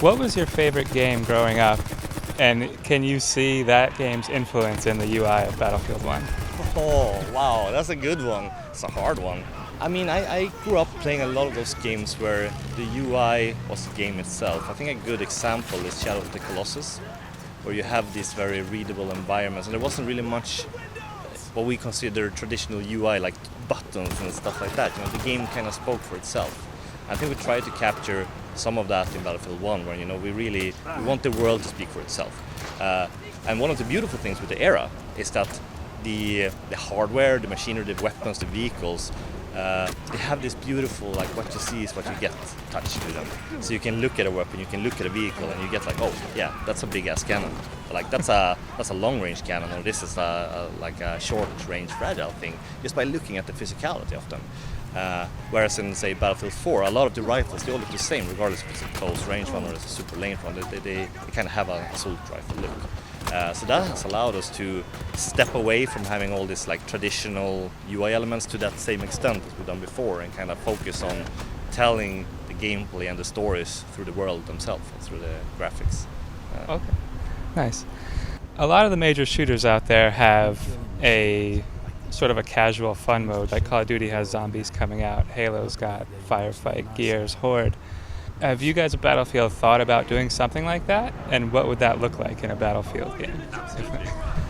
What was your favorite game growing up, and can you see that game's influence in the UI of Battlefield 1? Oh, wow, that's a good one. It's a hard one. I mean, I grew up playing a lot of those games where the UI was the game itself. I think a good example is Shadow of the Colossus, where you have these very readable environments, and there wasn't really much what we consider traditional UI, like buttons and stuff like that. You know, the game kind of spoke for itself. I think we tried to capture some of that in Battlefield 1, where we want the world to speak for itself. And one of the beautiful things with the era is that the hardware, the machinery, the weapons, the vehicles, they have this beautiful, like, what you see is what you get touch to them. So you can look at a weapon, you can look at a vehicle, and you get like, oh yeah, that's a big ass cannon. Like that's a long range cannon, or this is like a short range fragile thing, just by looking at the physicality of them. Whereas in, say, Battlefield 4, a lot of the rifles, they all look the same, regardless if it's a close range one or it's a super lane one. They kind of have an assault rifle look. So that has allowed us to step away from having all these like traditional UI elements to that same extent as we've done before, and kind of focus on telling the gameplay and the stories through the world themselves and through the graphics. Okay, nice. A lot of the major shooters out there have a sort of a casual fun mode, like Call of Duty has zombies coming out, Halo's got Firefight, Gears, Horde. Have you guys at Battlefield thought about doing something like that? And what would that look like in a Battlefield game?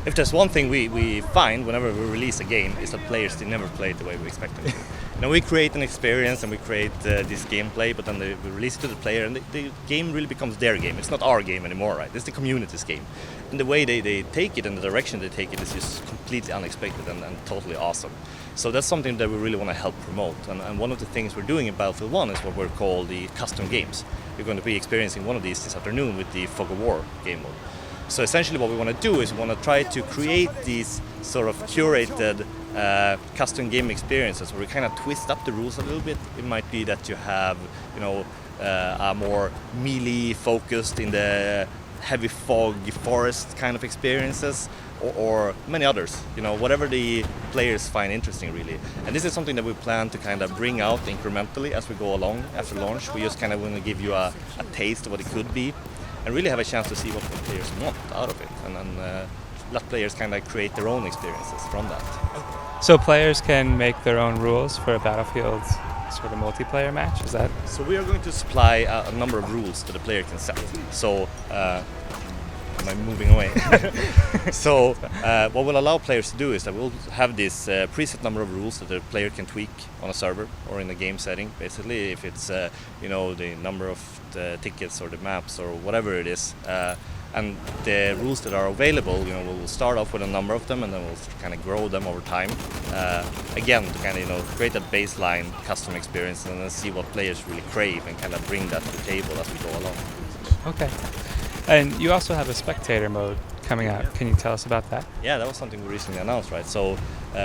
If there's one thing we find whenever we release a game, is that players, they never play it the way we expect them to. We create an experience and we create this gameplay, but then we release it to the player, and the game really becomes their game. It's not our game anymore, right? It's the community's game. And the way they take it and the direction they take it is just completely unexpected and totally awesome. So that's something that we really want to help promote. And one of the things we're doing in Battlefield 1 is what we're called the custom games. You're going to be experiencing one of these this afternoon with the Fog of War game mode. So essentially what we want to do is we want to try to create these sort of curated custom game experiences where we kind of twist up the rules a little bit. It might be that you have, a more melee focused in the heavy fog forest kind of experiences, or many others, whatever the players find interesting really. And this is something that we plan to kind of bring out incrementally as we go along after launch. We just kind of want to give you a taste of what it could be, and really have a chance to see what the players want out of it, and then let players kind of create their own experiences from that. So players can make their own rules for a Battlefield sort of multiplayer match, is that? So we are going to supply a number of rules that the player can set. So, am I moving away? So what we'll allow players to do is that we'll have this preset number of rules that the player can tweak on a server or in a game setting, basically, if it's the number of the tickets or the maps or whatever it is. And the rules that are available, we'll start off with a number of them, and then we'll kind of grow them over time. Again, to kind of create that baseline custom experience, and then see what players really crave, and kind of bring that to the table as we go along. Okay. And you also have a spectator mode coming out. Can you tell us about that? Yeah, that was something we recently announced, right? So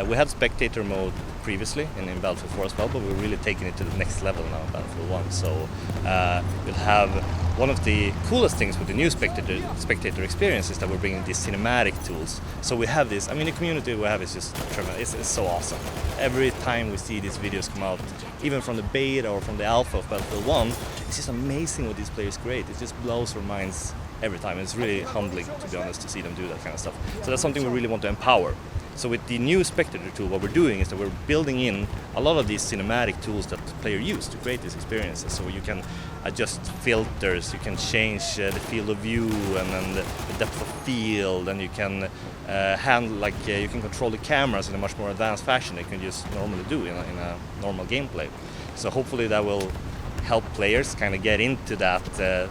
we had spectator mode previously in Battlefield 4 as well, but we're really taking it to the next level now in Battlefield 1. So we'll have one of the coolest things with the new spectator experience is that we're bringing these cinematic tools. So we have this, the community we have is just tremendous. It's so awesome. Every time we see these videos come out, even from the beta or from the alpha of Battlefield 1, it's just amazing what these players create. It just blows our minds every time. It's really humbling, to be honest, to see them do that kind of stuff. So that's something we really want to empower. So with the new spectator tool, what we're doing is that we're building in a lot of these cinematic tools that the player use to create these experiences. So you can adjust filters, you can change the field of view, and then the depth of field, and you can you can control the cameras in a much more advanced fashion than you can just normally do in a normal gameplay. So hopefully that will help players kind of get into that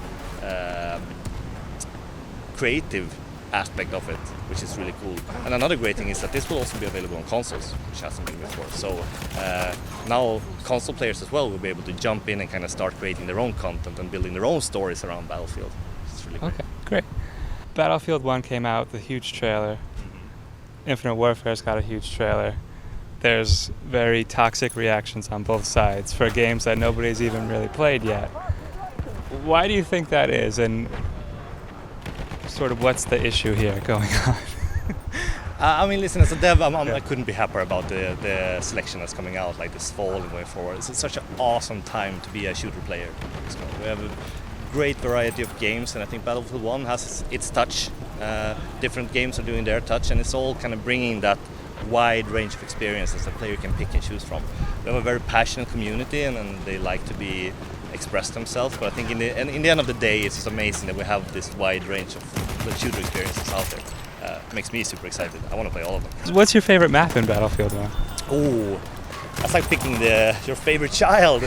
creative aspect of it, which is really cool. And another great thing is that this will also be available on consoles, which hasn't been before. So now console players as well will be able to jump in and kind of start creating their own content and building their own stories around Battlefield. It's really great. Okay, great. Battlefield 1 came out with a huge trailer. Mm-hmm. Infinite Warfare's got a huge trailer. There's very toxic reactions on both sides for games that nobody's even really played yet. Why do you think that is, and sort of what's the issue here going on? I mean, listen, as a dev, I couldn't be happier about the selection that's coming out, like this fall and way forward. It's such an awesome time to be a shooter player. We have a great variety of games, and I think Battlefield 1 has its touch. Different games are doing their touch, and it's all kind of bringing that wide range of experiences a player can pick and choose from. We have a very passionate community, and they like to be express themselves. But I think in the end of the day, it's just amazing that we have this wide range of shooter experiences out there. Makes me super excited. I want to play all of them. What's your favorite map in Battlefield 1? Oh, that's like picking your favorite child.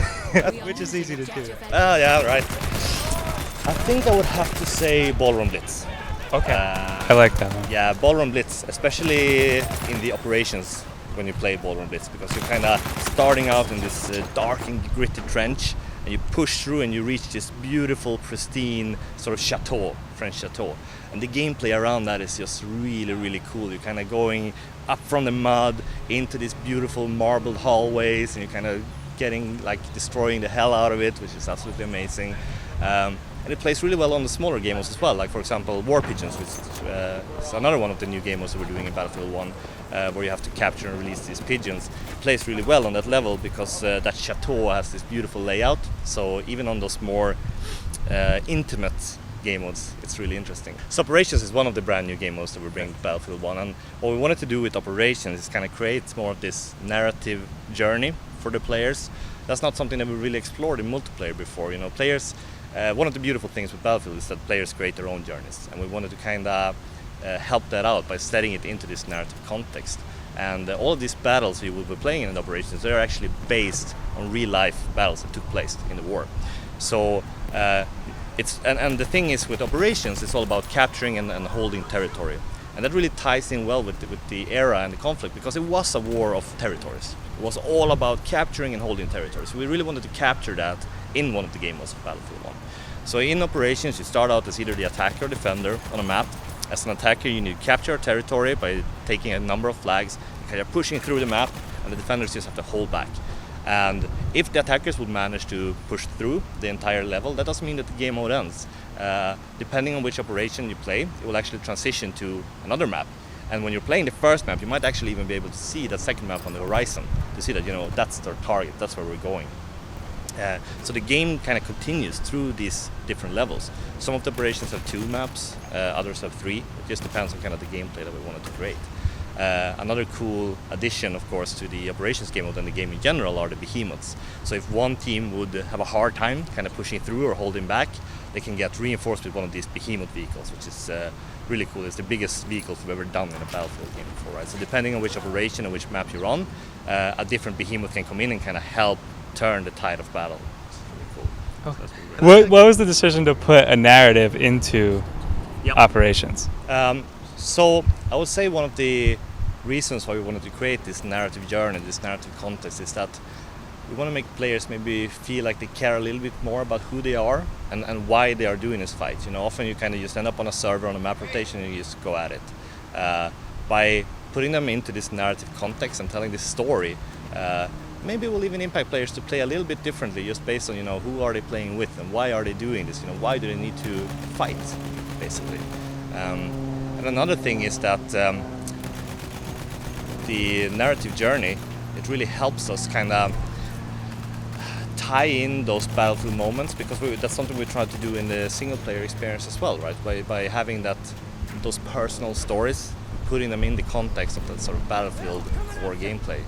Which is easy to do. Oh, yeah, right. I think I would have to say Ballroom Blitz. Okay. I like that one. Yeah, Ballroom Blitz, especially in the operations when you play Ballroom Blitz, because you're kind of starting out in this dark and gritty trench, and you push through and you reach this beautiful, pristine sort of chateau, French chateau. And the gameplay around that is just really, really cool. You're kind of going up from the mud into these beautiful marbled hallways, and you're kind of getting, like, destroying the hell out of it, which is absolutely amazing. And it plays really well on the smaller game modes as well, like for example War Pigeons, which is another one of the new game modes that we're doing in Battlefield 1, where you have to capture and release these pigeons. It plays really well on that level because that chateau has this beautiful layout, so even on those more intimate game modes, it's really interesting. So Operations is one of the brand new game modes that we're bringing to Battlefield 1, and what we wanted to do with Operations is kind of create more of this narrative journey for the players. That's not something that we really explored in multiplayer before. You know, players. One of the beautiful things with Battlefield is that players create their own journeys, and we wanted to kind of help that out by setting it into this narrative context. And all of these battles we will be playing in Operations, they are actually based on real-life battles that took place in the war. So and the thing is with Operations, it's all about capturing and holding territory, and that really ties in well with the era and the conflict, because it was a war of territories. It was all about capturing and holding territories. So we really wanted to capture that in one of the game modes of Battlefield 1. So in Operations, you start out as either the attacker or defender on a map. As an attacker, you need to capture a territory by taking a number of flags, kind of pushing through the map, and the defenders just have to hold back. And if the attackers would manage to push through the entire level, that doesn't mean that the game mode ends. Depending on which operation you play, it will actually transition to another map. And when you're playing the first map, you might actually even be able to see that second map on the horizon, to see that, you know, that's their target, that's where we're going. So the game kind of continues through these different levels. Some of the operations have 2 maps, others have 3. It just depends on kind of the gameplay that we wanted to create. Another cool addition, of course, to the operations game mode and the game in general are the behemoths. So if one team would have a hard time kind of pushing through or holding back, they can get reinforced with one of these behemoth vehicles, which is really cool. It's the biggest vehicles we've ever done in a Battlefield game before, right? So depending on which operation and which map you're on, a different behemoth can come in and kind of help turn the tide of battle. It's really cool. Okay. So What was the decision to put a narrative into Operations? So I would say one of the reasons why we wanted to create this narrative journey, this narrative context, is that we want to make players maybe feel like they care a little bit more about who they are and why they are doing this fight. You know, often you kind of just end up on a server on a map rotation and you just go at it. By putting them into this narrative context and telling this story, maybe it will even impact players to play a little bit differently, just based on, you know, who are they playing with and why are they doing this. You know, why do they need to fight, basically. And another thing is that the narrative journey, it really helps us kind of tie in those Battlefield moments, because that's something we try to do in the single player experience as well, right? By having those personal stories, putting them in the context of that sort of Battlefield core gameplay.